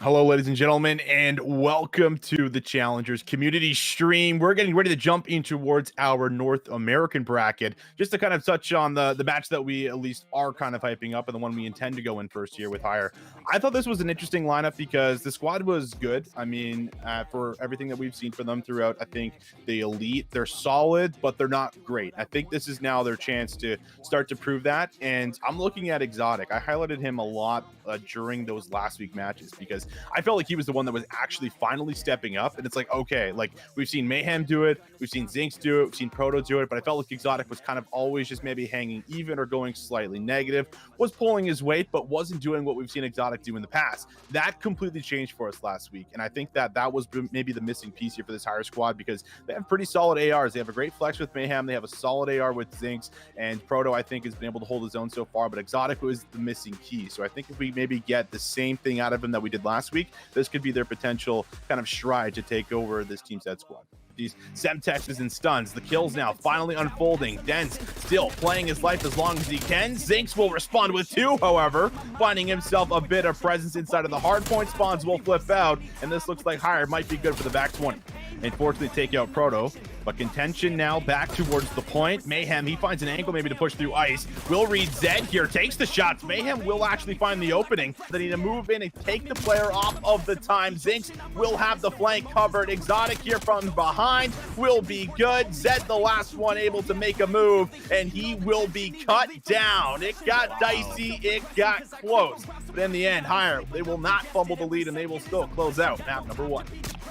Hello, ladies and gentlemen, and welcome to the Challengers community stream. We're getting ready to jump in towards our North American bracket. Just to kind of touch on the match that we at least are kind of hyping up and the one we intend to go in first here with HYXR. I thought this was an interesting lineup because the squad was good. I mean, for everything that we've seen from them throughout, I think the elite, they're solid, but they're not great. I think this is now their chance to start to prove that. And I'm looking at Exotic. I highlighted him a lot during those last week matches because I felt like he was the one that was actually finally stepping up. And it's like, okay, like we've seen Mayhem do it, we've seen Zinx do it, we've seen Proto do it, but I felt like Exotic was kind of always just maybe hanging even or going slightly negative, was pulling his weight, but wasn't doing what we've seen Exotic do in the past. That completely changed for us last week. And I think that that was maybe the missing piece here for this HYXR squad because they have pretty solid ARs. They have a great flex with Mayhem. They have a solid AR with Zinx, and Proto, I think, has been able to hold his own so far, but Exotic was the missing key. So I think if we maybe get the same thing out of him that we did last week, this could be their potential kind of stride to take over this Team Zed squad. These Semtexes and stuns, the kills now finally unfolding. Den's still playing his life as long as he can. Zinx will respond with 2, however, finding himself a bit of presence inside of the hard point. Spawns will flip out, and this looks like HYXR might be good for the back 20. Unfortunately, take out Proto, but contention now back towards the point. Mayhem, he finds an angle maybe to push through ice. Will read Zed here, takes the shots. Mayhem will actually find the opening. They need to move in and take the player off of the time. Zinx will have the flank covered. Exotic here from behind will be good. Zed, the last one, able to make a move, and he will be cut down. It got dicey, it got close. But in the end, HYXR, they will not fumble the lead, and they will still close out map number 1.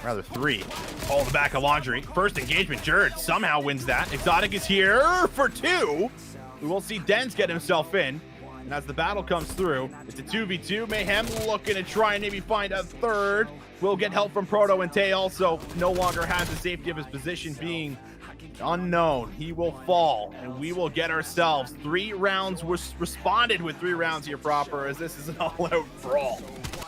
Rather 3. All the back of Laundry. First engagement, Jerd somehow wins that. Exotic is here for 2. We will see Dens get himself in. And as the battle comes through, it's a 2v2. Mayhem looking to try and maybe find a third. Will get help from Proto, and Tay also no longer has the safety of his position being unknown. He will fall, and we will get ourselves 3 rounds. We're responded with 3 rounds here proper, as this is an all-out brawl.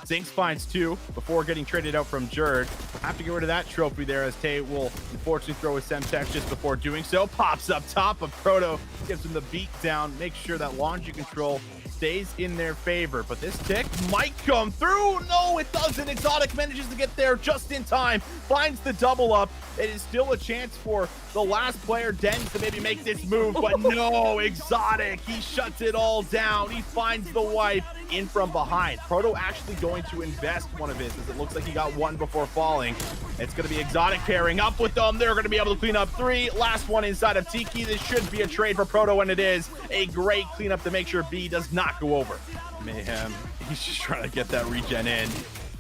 Zinx finds 2 before getting traded out from Jerd. Have to get rid of that trophy there, as Tay will unfortunately throw his Semtex just before doing so. Pops up top, but Proto gives him the beat down, makes sure that laundry control stays in their favor, but this tick might come through. No, it doesn't. Exotic manages to get there just in time, finds the double up. It is still a chance for the last player, Dens, to maybe make this move, but no, Exotic, he shuts it all down. He finds the wipe in from behind. Proto actually going to invest one of his, as it looks like he got 1 before falling. It's going to be Exotic pairing up with them. They're going to be able to clean up 3. Last one inside of Tiki. This should be a trade for Proto, and it is a great cleanup to make sure B does not go over. Mayhem, he's just trying to get that regen in.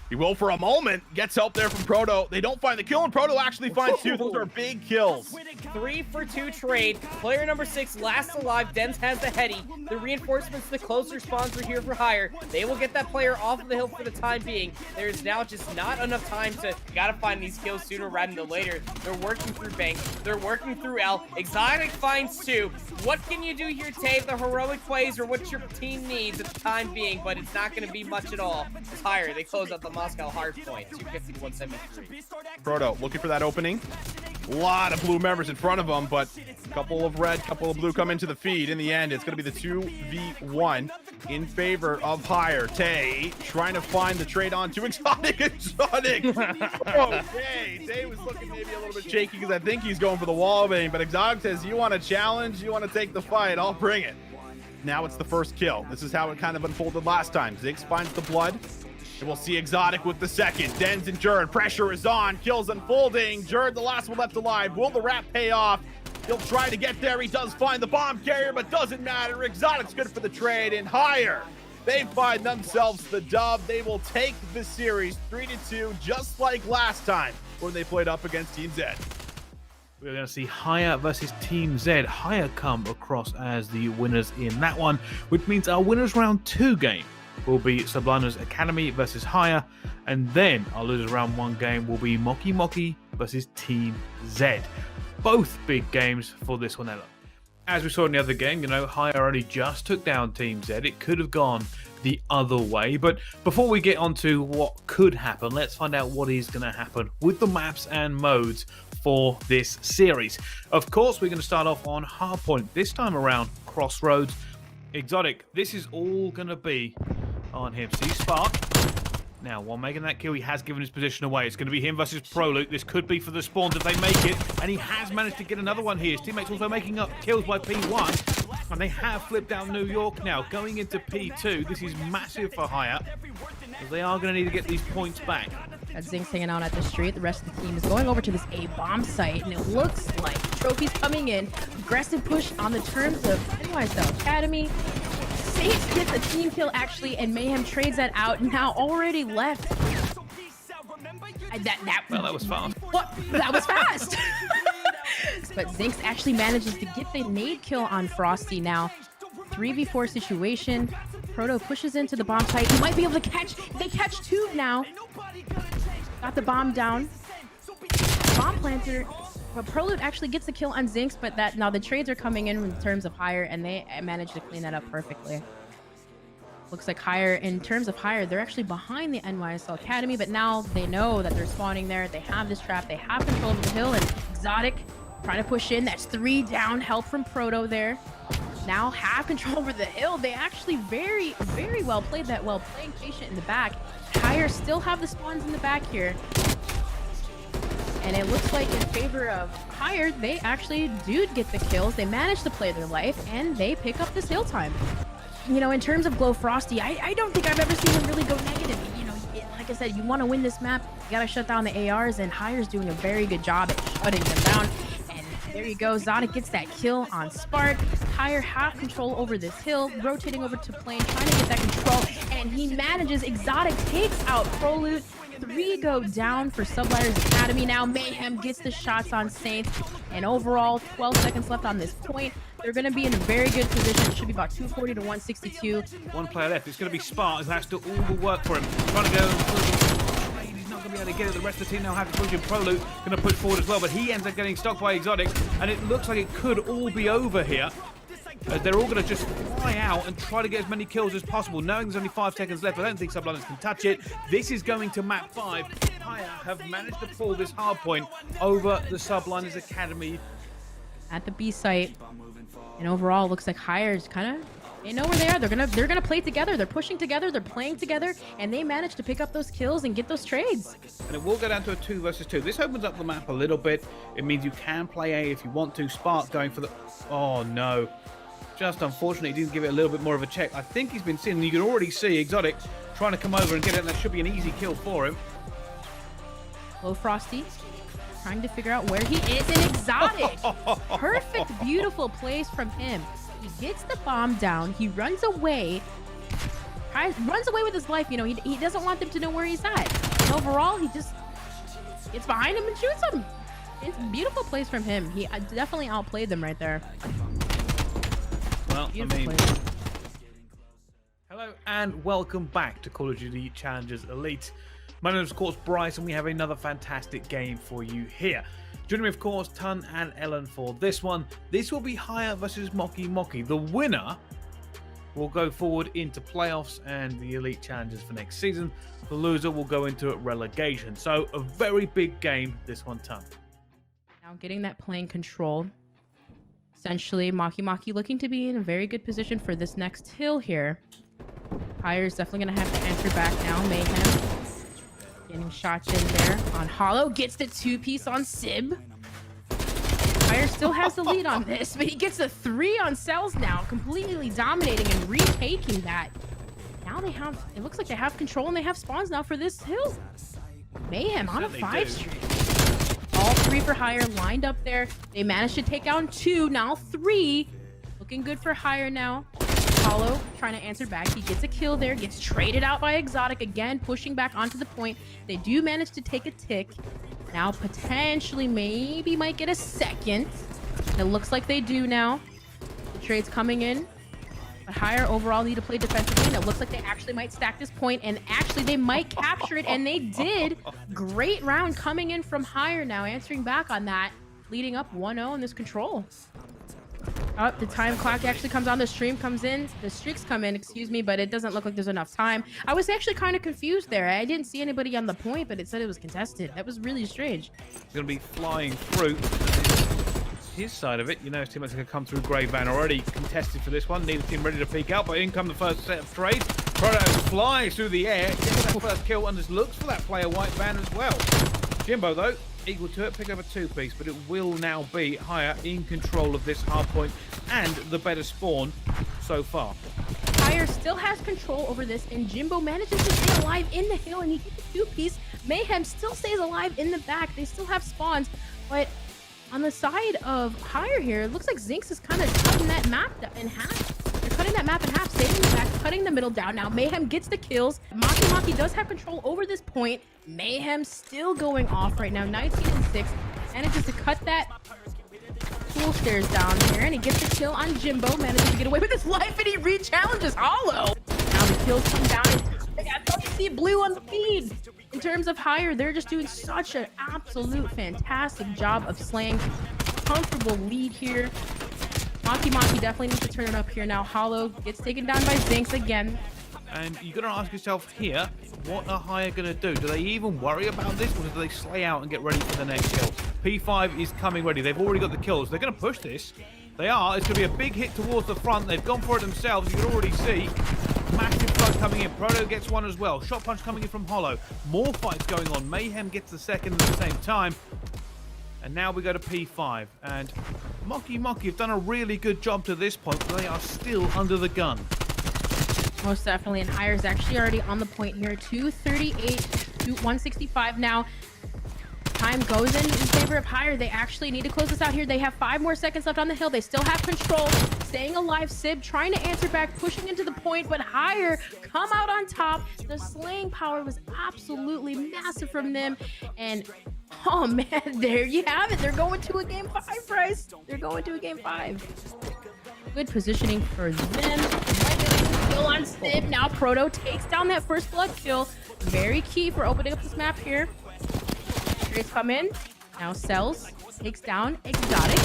He will for a moment, gets help there from Proto. They don't find the kill, and Proto actually finds 2. Those are big kills. 3 for 2 trade. Player number 6 last alive. Dens has the heady. The reinforcements, the closer spawns are here for HYXR. They will get that player off of the hill for the time being. There is now just not enough time to gotta find these kills sooner rather than later. They're working through Bank. They're working through L. Exotic finds 2. What can you do here, Tay? The heroic plays are what your team needs at the time being, but it's not going to be much at all. It's HYXR. They close out the Moscow hard point, 250 to 173. Proto looking for that opening. A lot of blue members in front of them, but a couple of red, couple of blue come into the feed. In the end, it's going to be the 2v1 in favor of HYXR. Tay trying to find the trade on to Exotic. Exotic! Okay, Tay was looking maybe a little bit shaky because I think he's going for the wall bang, but Exotic says, you want to challenge? You want to take the fight? I'll bring it. Now it's the first kill. This is how it kind of unfolded last time. Ziggs finds the blood. And we'll see Exotic with the second. Dens and Jerd, pressure is on, kills unfolding. Jerd, the last one left alive. Will the wrap pay off? He'll try to get there. He does find the bomb carrier, but doesn't matter. Exotic's good for the trade, and HYXR, they find themselves the dub. They will take the series 3-2, just like last time when they played up against Team Zed. We're going to see HYXR versus Team Zed. HYXR come across as the winners in that one, which means our winners round 2 game will be Sublimer's Academy versus HYXR, and then our losers round 1 game will be Moki Moki versus Team Zed. Both big games for this one. As we saw in the other game, HYXR only just took down Team Zed. It could have gone the other way, but before we get on to what could happen, let's find out what is going to happen with the maps and modes for this series. Of course, we're going to start off on Hardpoint, this time around Crossroads. Exotic, this is all going to be on him. See Spark, Now, while making that kill, he has given his position away. It's going to be him versus Prolute. This could be for the spawns if they make it. And he has managed to get another one here. His teammates also making up kills by P1. And they have flipped out New York now, going into P2. This is massive for Hyatt, as they are going to need to get these points back. Got Zinx hanging out at the street. The rest of the team is going over to this A-bomb site, and it looks like trophies coming in. Aggressive push on the terms of HYXR Academy. Saints gets a team kill, actually, and Mayhem trades that out. Now already left. Well, that was fast. What? That was fast. But Zinx actually manages to get the nade kill on Frosty now. 3v4 situation. Proto pushes into the bomb site. He might be able to catch. They catch two now. Got the bomb down. Bomb planter. But Prolute actually gets the kill on Zinx, but that now the trades are coming in terms of Higher, and they managed to clean that up perfectly. Looks like Higher, in terms of Higher, they're actually behind the NYSL Academy, but now they know that they're spawning there. They have this trap. They have control of the hill, and Exotic trying to push in. That's 3 down. Help from Proto there. Now have control over the hill. They actually very, very well played that well, playing patient in the back. Higher still have the spawns in the back here. And it looks like in favor of Higher, they actually do get the kills. They manage to play their life, and they pick up this hill time. You know, in terms of Glow Frosty, I don't think I've ever seen him really go negative. You know, like I said, you want to win this map, you got to shut down the ARs, and Higher's doing a very good job at shutting them down. And there you go. Zodic gets that kill on Spark. Higher have control over this hill, rotating over to Plane, trying to get that control, and he manages. Exotic takes out Prolute. 3 go down for Subliners Academy. Now Mayhem gets the shots on Saints, and overall 12 seconds left on this point. They're going to be in a very good position. It should be about 240 to 162. One player left. It's going to be Spark, who has to do all the work for him. Trying to go. He's not going to be able to get it. The rest of the team now have to push him. Prolute going to push forward as well, but he ends up getting stopped by Exotic, and it looks like it could all be over here. They're all going to just fly out and try to get as many kills as possible. Knowing there's only 5 seconds left, I don't think Subliners can touch it. This is going to map 5. Haya have managed to pull this hard point over the Subliners Academy. At the B site. And overall, looks like Hire's kind of, they know where they are. They're gonna play together. They're pushing together. They're playing together, and they managed to pick up those kills and get those trades. And it will go down to a 2 versus 2. This opens up the map a little bit. It means you can play A if you want to. Spark going for the... Oh, no. Just unfortunately, he didn't give it a little bit more of a check. I think he's been seen. You can already see Exotic trying to come over and get it, and that should be an easy kill for him. Low Frosty trying to figure out where he is in Exotic. Perfect, beautiful plays from him. He gets the bomb down. He runs away. Runs away with his life. You know, he doesn't want them to know where he's at. And overall, he just gets behind him and shoots him. It's beautiful plays from him. He definitely outplayed them right there. Well, hello and welcome back to Call of Duty Challengers Elite. My name is, of course, Bryce, and we have another fantastic game for you here. Joining me, of course, Tun and Ellen for this one. This will be Haya versus Mocky. The winner will go forward into playoffs and the Elite Challengers for next season. The loser will go into relegation. So a very big game, this one, Tun. Now getting that playing control. Essentially, Mocky looking to be in a very good position for this next hill here. Hire's definitely going to have to answer back now. Mayhem getting shots in there on Hollow. Gets the 2-piece on Sib. Hire still has the lead on this, but he gets a 3 on Cells now. Completely dominating and retaking that. Now they have, it looks like they have control and they have spawns now for this hill. Mayhem on a 5 streak. All 3 for Hire lined up there. They managed to take down 2, now 3. Looking good for Hire now. Hollow trying to answer back. He gets a kill there, gets traded out by Exotic again, pushing back onto the point. They do manage to take a tick. Now potentially maybe might get a second. It looks like they do now. The trade's coming in. But Hire overall need to play defensively, and it looks like they actually might stack this point, and actually they might capture it, and they did. Great round coming in from Hire now, answering back on that, leading up 1-0 in this control. Oh, the time clock actually comes on, the stream comes in, the streaks come in, excuse me, but it doesn't look like there's enough time. I was actually kind of confused there. I didn't see anybody on the point, but it said it was contested. That was really strange. He's going to be flying through his side of it. You know, his teammates are going to come through. Grey Van already contested for this one. Neither team ready to peek out, but in come the first set of trades. Proto flies through the air, gets that first kill, and just looks for that player white van as well. Jimbo, though, equal to it, pick up a 2-piece, but it will now be Higher in control of this hard point and the better spawn so far. Higher still has control over this, and Jimbo manages to stay alive in the hill, and he gets a 2-piece. Mayhem still stays alive in the back. They still have spawns, but on the side of Higher here, it looks like Zinx is kind of cutting that map in half. They're cutting that map in half, saving the back, cutting the middle down. Now Mayhem gets the kills. Maki does have control over this point. Mayhem still going off right now, 19-6. Manages to cut that pool stairs down there, and he gets the kill on Jimbo. Manages to get away with his life, and he re-challenges Hollow. Now the kills come down, and I thought you see blue on the feed. In terms of Higher, they're just doing such an absolute fantastic job of slaying. Comfortable lead here. Maki definitely needs to turn it up here now. Hollow gets taken down by Zinx again. And you're going to ask yourself here, what are Higher going to do? Do they even worry about this, or do they slay out and get ready for the next kill? P5 is coming ready. They've already got the kills. They're going to push this. They are. It's going to be a big hit towards the front. They've gone for it themselves. You can already see massive flood coming in. Proto gets one as well. Shot punch coming in from Hollow. More fights going on. Mayhem gets the second at the same time. And now we go to P5. And Maki have done a really good job to this point, but they are still under the gun. Most definitely, and Higher's actually already on the point here. 238 to 165 now. Time goes in favor of Higher. They actually need to close this out here. They have 5 more seconds left on the hill. They still have control. Staying alive, Sib trying to answer back, pushing into the point, but Higher come out on top. The slaying power was absolutely massive from them. And oh man, there you have it. They're going to a game 5, Bryce. They're going to a game 5. Good positioning for them. Kill on Sib. Now Proto takes down that first blood kill. Very key for opening up this map here. Trades come in. Now Cells takes down Exotic.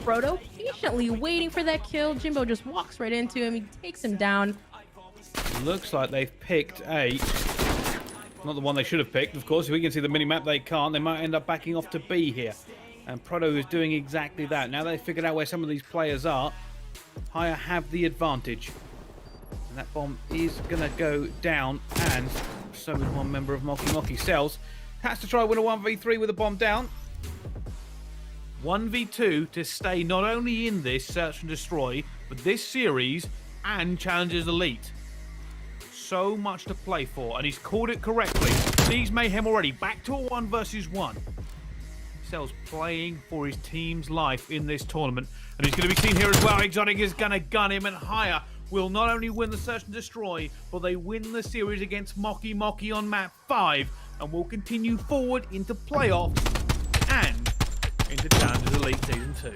Proto patiently waiting for that kill. Jimbo just walks right into him. He takes him down. Looks like they've picked a... Not the one they should have picked, of course. If we can see the mini-map, they can't. They might end up backing off to B here. And Proto is doing exactly that. Now they've figured out where some of these players are. Higher have the advantage. And that bomb is going to go down. And so is one member of Maki. Cells has to try win a 1v3 with a bomb down. 1v2 to stay not only in this Search and Destroy, but this series and Challengers Elite. So much to play for, and he's called it correctly. Sees Mayhem already, back to a 1 versus 1. Cells playing for his team's life in this tournament, and he's going to be seen here as well. Exotic is going to gun him, and Higher will not only win the Search and Destroy, but they win the series against Maki on map 5, and will continue forward into playoffs and into Challengers Elite Season 2.